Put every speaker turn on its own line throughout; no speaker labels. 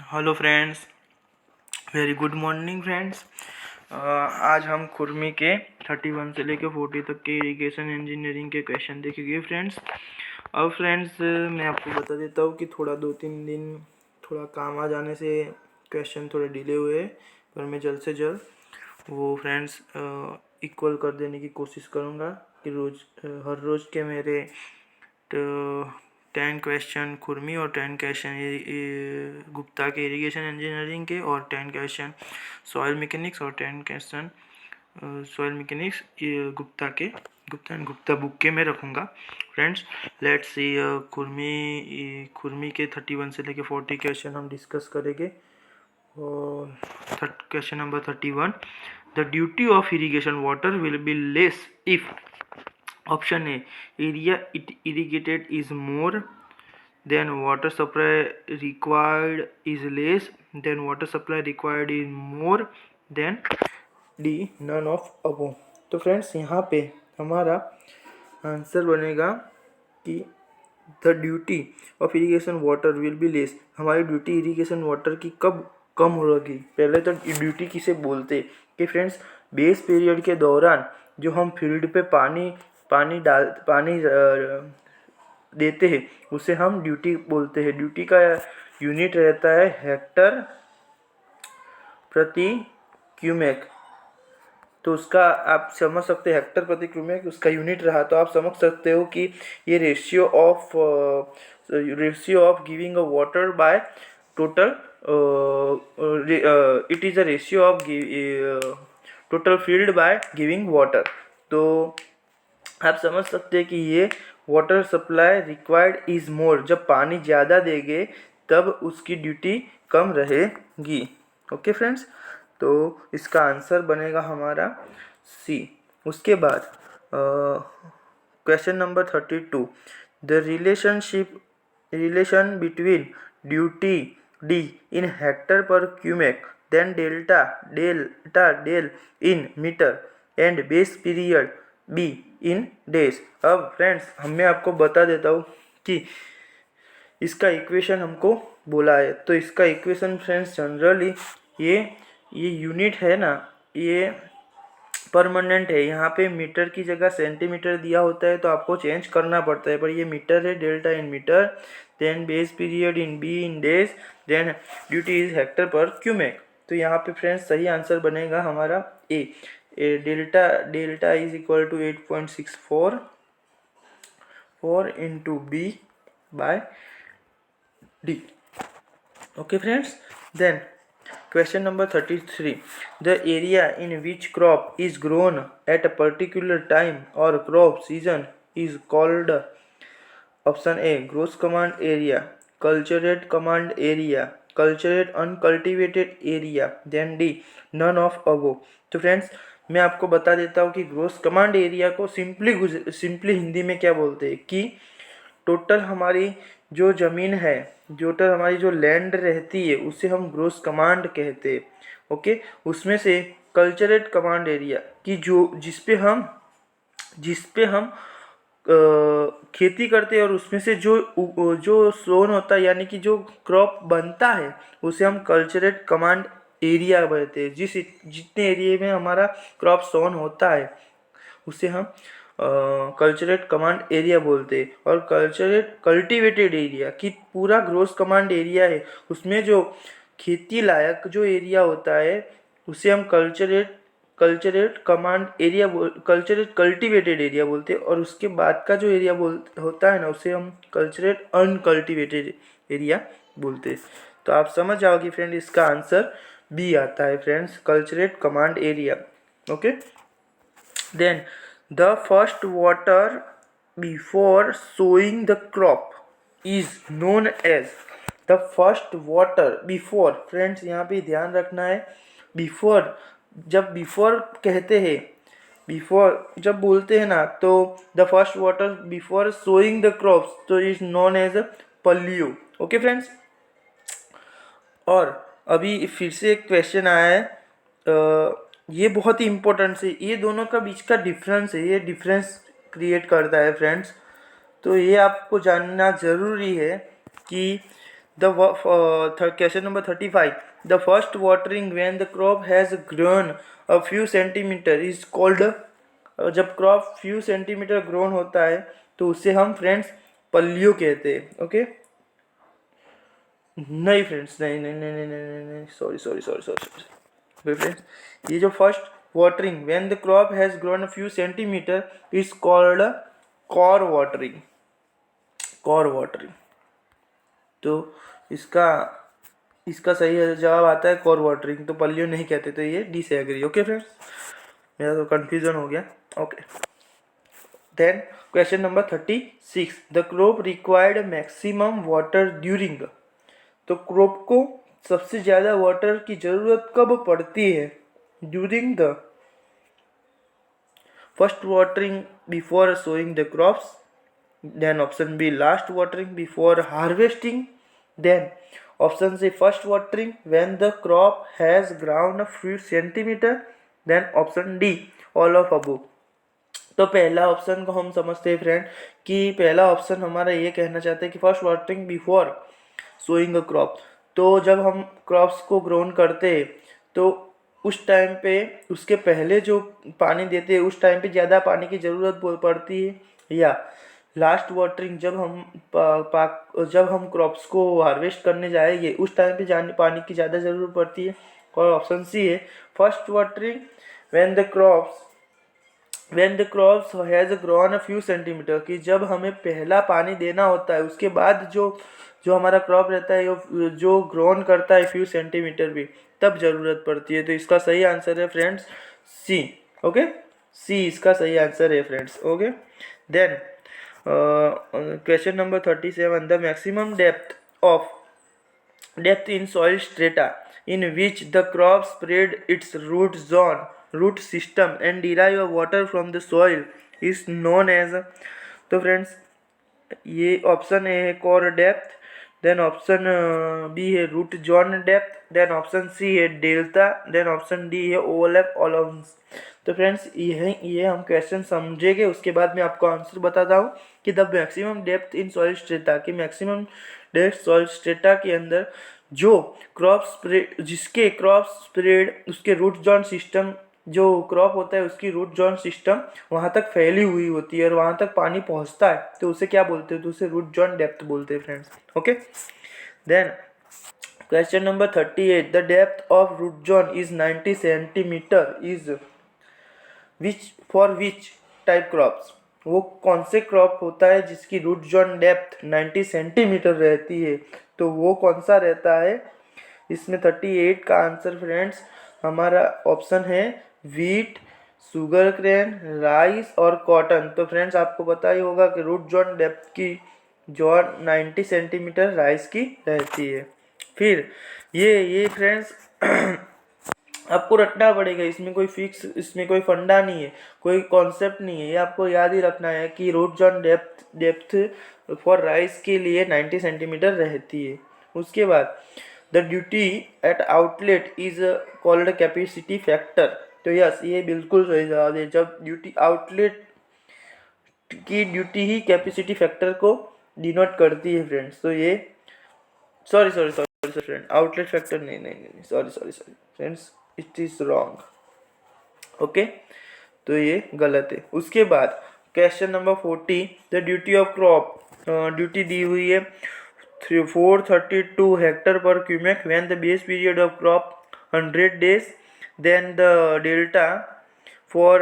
Hello friends, very good morning friends. आज हम खुरमी के 31 से लेकर 40 तक के इरिगेशन इंजीनियरिंग के क्वेश्चन देखेंगे फ्रेंड्स। अब फ्रेंड्स मैं आपको बता देता हूँ कि थोड़ा 2-3 दिन थोड़ा काम आ जाने से क्वेश्चन थोड़े डिले हुए, पर मैं जल्द से जल्द वो फ्रेंड्स इक्वल कर देने की कोशिश करूँगा कि हर रोज़ के मेरे 10 क्वेश्चन खुरमी और 10 क्वेश्चन गुप्ता के इरिगेशन इंजीनियरिंग के और 10 क्वेश्चन सॉइल मैकेनिक्स और 10 question soil mechanics Gupta book के मैं रखूँगा फ्रेंड्स। लेट्स सी खुरमी के 31 से लेके 40 क्वेश्चन हम डिस्कस करेंगे। और question number 31, the duty of irrigation water will be less if option A, area irrigated is more, then water supply required is less, then water supply required is more, then D, none of above। तो friends यहाँ पे हमारा answer बनेगा कि the duty of irrigation water will be less. हमारी duty irrigation water की कब कम होगी? पहले तो ड्यूटी किसे बोलते कि फ्रेंड्स बेस पीरियड के दौरान जो हम फील्ड पे पानी देते हैं उसे हम ड्यूटी बोलते हैं। ड्यूटी का यूनिट रहता है हेक्टर प्रति क्यूमेक। तो उसका आप समझ सकते हैं, हेक्टर प्रति क्यूमेक उसका यूनिट रहा तो आप समझ सकते हो कि ये ratio of giving a water by total, it is a ratio of total field by giving water. तो आप समझ सकते हैं कि ये water supply required is more, जब पानी ज़्यादा देंगे तब उसकी ड्यूटी कम रहेगी। ओके फ्रेंड्स, तो इसका आंसर बनेगा हमारा सी। उसके बाद question number 32, the relation between duty D in hectare पर cumec, then delta del in metre and base period B in days. अब फ्रेंड्स मैं आपको बता देता हूँ कि इसका इक्वेशन हमको बोला है। तो इसका इक्वेशन फ्रेंड्स जनरली ये यूनिट है ना, ये परमानेंट है। यहाँ पे मीटर की जगह सेंटीमीटर दिया होता है तो आपको चेंज करना पड़ता है, पर ये मीटर है। Delta in metre, then base period in B in days, then duty is hectare पर क्यूमेक। तो यहाँ पे फ्रेंड्स सही आंसर बनेगा हमारा A. Delta is equal to 8.644 into B by D. Okay friends, then question number 33, the area in which crop is grown at a particular time or crop season is called option A, gross command area, culturate command area, culturate uncultivated area, then D, none of above। तो friends मैं आपको बता देता हूँ कि gross command area को simply Hindi में क्या बोलते हैं कि टोटल हमारी जो ज़मीन है, टोटल हमारी जो लैंड रहती है उसे हम ग्रोस कमांड कहते हैं। ओके, उसमें से कल्चरेट कमांड एरिया की जिस पे हम खेती करते हैं और उसमें से जो सोन होता है यानी कि जो क्रॉप बनता है उसे हम कल्चरेट कमांड एरिया बोलते हैं। जितने एरिया में हमारा क्रॉप सोन होता है उसे हम कल्चरेट कमांड एरिया बोलते हैं। और कल्चरेट कल्टीवेटेड एरिया की पूरा ग्रोस कमांड एरिया है, उसमें जो खेती लायक जो एरिया होता है उसे हम कल्चरेट कमांड एरिया कल्चरेट कल्टीवेटेड एरिया बोलते हैं। और उसके बाद का जो एरिया होता है ना उसे हम कल्चरेट अनकल्टीवेटेड एरिया बोलते हैं। तो आप समझ जाओगे फ्रेंड, इसका आंसर बी आता है friends, culturable command area. Okay, then the first water before sowing the crop is known as, the first water before friends यहाँ पे ध्यान रखना है, बिफोर जब बिफोर कहते हैं, बिफोर जब बोलते हैं ना तो the first water before sowing the crops तो इज नोन एज पल्लियो। ओके फ्रेंड्स, और अभी फिर से एक क्वेश्चन आया है, ये बहुत ही इंपॉर्टेंट है, ये दोनों का बीच का डिफरेंस है, ये डिफरेंस क्रिएट करता है फ्रेंड्स। तो ये आपको जानना ज़रूरी है कि Question number 35. The first watering when the crop has grown a few centimeter is called, जब क्रॉप फ्यू सेंटीमीटर ग्रोन होता है तो उसे हम फ्रेंड्स पल्लियों कहते हैं. ओके, नहीं फ्रेंड्स, नहीं नहीं नहीं नहीं नहीं नहीं, sorry sorry sorry sorry friends, ये जो first watering when the crop has grown a few centimetre is called kor watering. Kor watering. तो इसका इसका सही जवाब आता है कॉर वाटरिंग. तो पल्लियों नहीं कहते, तो ये डी से एग्री. ओके फ्रेंड्स, मेरा तो कंफ्यूजन हो गया. Okay, then question number 36. The crop required maximum water during. तो क्रॉप को सबसे ज़्यादा वाटर की ज़रूरत कब पड़ती है? During the first watering before sowing the crops, then option B last watering before harvesting, then option C first watering when the crop has ground a few centimetre, then option D all of above. तो पहला option को हम समझते हैं friend कि पहला option हमारा ये कहना चाहते हैं कि first watering before sowing a crop. तो जब हम क्रॉप्स को ग्रोन करते हैं तो उस टाइम पे उसके पहले जो पानी देते हैं उस टाइम पे ज़्यादा पानी की ज़रूरत पड़ती है, या लास्ट वाटरिंग जब हम क्रॉप्स को हार्वेस्ट करने जाएंगे उस टाइम पे पानी की ज़्यादा ज़रूरत पड़ती है. और ऑप्शन सी है first watering when the crops has grown a few centimetre, कि जब हमें पहला पानी देना होता है उसके बाद जो जो हमारा क्रॉप रहता है जो ग्रोन करता है फ्यू सेंटीमीटर भी, तब ज़रूरत पड़ती है. तो इसका सही आंसर है फ्रेंड्स सी. ओके, सी इसका सही आंसर है friends. Okay, then question number 37. The maximum depth in soil strata in which the crop spread its root system and derive water from the soil is known as. तो friends ये option A है core depth, then option B है root zone depth, then option C है delta, then option D है overlap allowance. तो friends ये हम question समझेंगे, उसके बाद मैं आपको आंसर बताता हूँ कि the maximum depth in soil strata, कि मैक्सिमम डेप्थ सॉइल स्ट्रेटा के अंदर जो जिसके क्रॉप स्प्रेड उसके रूट जोन सिस्टम, जो क्रॉप होता है उसकी रूट जोन सिस्टम वहाँ तक फैली हुई होती है और वहाँ तक पानी पहुँचता है, तो उसे क्या बोलते हैं? तो उसे रूट जोन डेप्थ बोलते हैं friends. Okay, then question number 38. The depth of root zone is 90 centimetre is which type crops. वो कौन से क्रॉप होता है जिसकी रूट जोन डेप्थ 90 सेंटीमीटर रहती है? तो वो कौन सा रहता है? इसमें 38 का आंसर फ्रेंड्स हमारा ऑप्शन है वीट, शुगर केन, राइस और कॉटन. तो फ्रेंड्स आपको पता ही होगा कि रूट जोन डेप्थ की जोन 90 सेंटीमीटर राइस की रहती है. फिर ये फ्रेंड्स आपको रटना पड़ेगा, इसमें कोई फिक्स, इसमें कोई फंडा नहीं है, कोई कॉन्सेप्ट नहीं है, ये आपको याद ही रखना है कि root zone depth for rice के लिए 90 सेंटीमीटर रहती है. उसके बाद the duty at outlet is called capacity factor. तो यस, ये बिल्कुल सही जवाब है. जब ड्यूटी आउटलेट की ड्यूटी ही कैपेसिटी फैक्टर को डिनोट करती है फ्रेंड्स. तो ये सॉरी फ्रेंड, आउटलेट फैक्टर नहीं, sorry friends, it is wrong. Okay, तो ये गलत है. उसके बाद question number 40. The duty of crop, duty दी हुई है 432 हेक्टर पर cumec when the base period of crop 100 days, then the delta for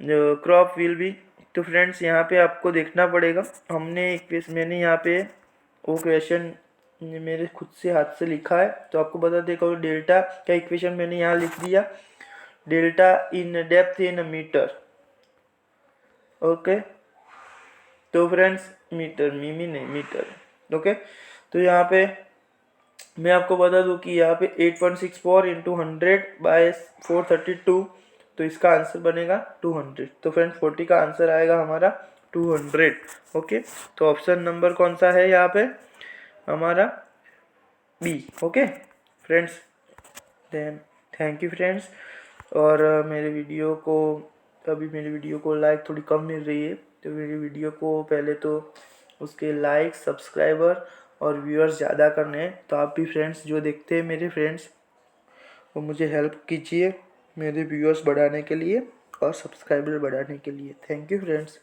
crop will be. तो फ्रेंड्स यहाँ पे आपको देखना पड़ेगा, मैंने यहाँ पे वो क्वेश्चन मेरे खुद से हाथ से लिखा है, तो आपको बता देगा डेल्टा का इक्वेशन मैंने यहाँ लिख दिया, delta in depth in metre. Okay, तो फ्रेंड्स मीटर. ओके, तो यहाँ पे मैं आपको बता दूँ कि यहाँ पे 8.64 इंटू 100/432, तो इसका आंसर बनेगा 200. तो फ्रेंड्स 40 का आंसर आएगा हमारा 200. ओके, तो ऑप्शन नंबर कौन सा है यहाँ पे? हमारा B. Okay friends, then thank you friends. और मेरे वीडियो को लाइक थोड़ी कम मिल रही है, तो मेरी वीडियो को पहले तो उसके लाइक, सब्सक्राइबर और व्यूअर्स ज़्यादा करने हैं, तो आप भी फ्रेंड्स जो देखते हैं मेरे फ्रेंड्स, वो मुझे हेल्प कीजिए मेरे व्यूअर्स बढ़ाने के लिए और सब्सक्राइबर बढ़ाने के लिए। Thank you friends.